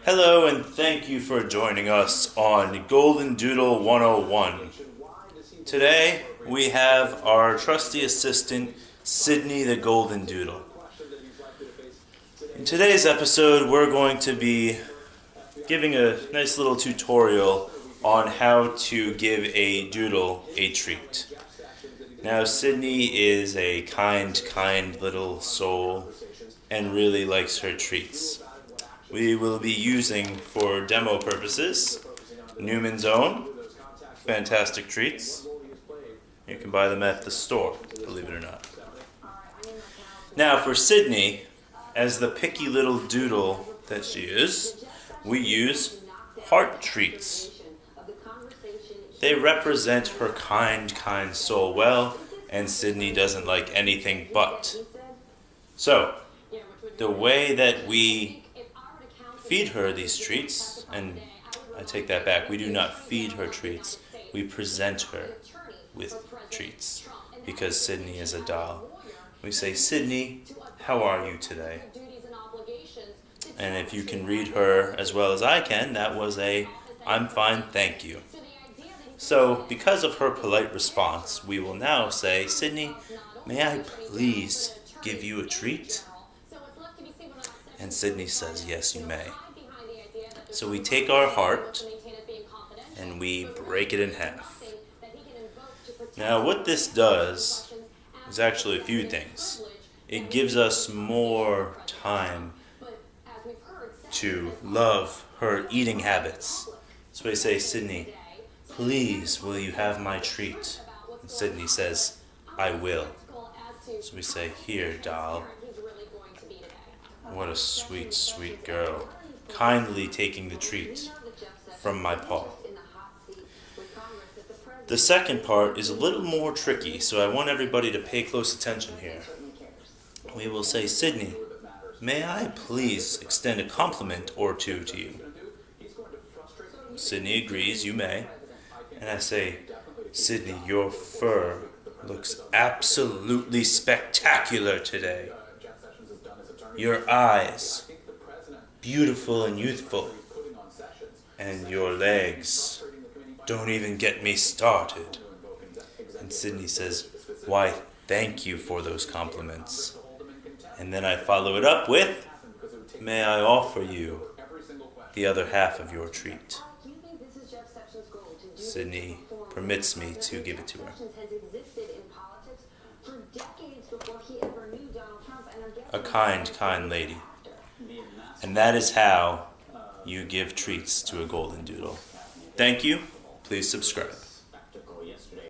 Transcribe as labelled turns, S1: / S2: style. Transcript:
S1: Hello and thank you for joining us on Golden Doodle 101. Today we have our trusty assistant, Sydney the Golden Doodle. In today's episode we're going to be giving a nice little tutorial on how to give a doodle a treat. Now Sydney is a kind little soul and really likes her treats. We will be using, for demo purposes, Newman's Own, fantastic treats. You can buy them at the store, believe it or not. Now for Sydney, as the picky little doodle that she is, we use heart treats. They represent her kind soul well, and Sydney doesn't like anything but. So, the way that we feed her these treats, and I take that back, we do not feed her treats, we present her with treats, because Sydney is a doll. We say, Sydney, how are you today? And if you can read her as well as I can, that was a, I'm fine, thank you. So, because of her polite response, we will now say, Sydney, may I please give you a treat? And Sydney says, yes, you may. So we take our heart and we break it in half. Now what this does is actually a few things. It gives us more time to love her eating habits. So we say, Sydney, please will you have my treat? And Sydney says, I will. So we say, here, doll. What a sweet girl, kindly taking the treat from my paw. The second part is a little more tricky, so I want everybody to pay close attention here. We will say, Sydney, may I please extend a compliment or two to you? Sydney agrees, you may. And I say, Sydney, your fur looks absolutely spectacular today. Your eyes, beautiful and youthful, and your legs, don't even get me started. And Sydney says, why, thank you for those compliments. And then I follow it up with, may I offer you the other half of your treat? Sydney permits me to give it to her. A kind lady. And that is how you give treats to a golden doodle. Thank you. Please subscribe.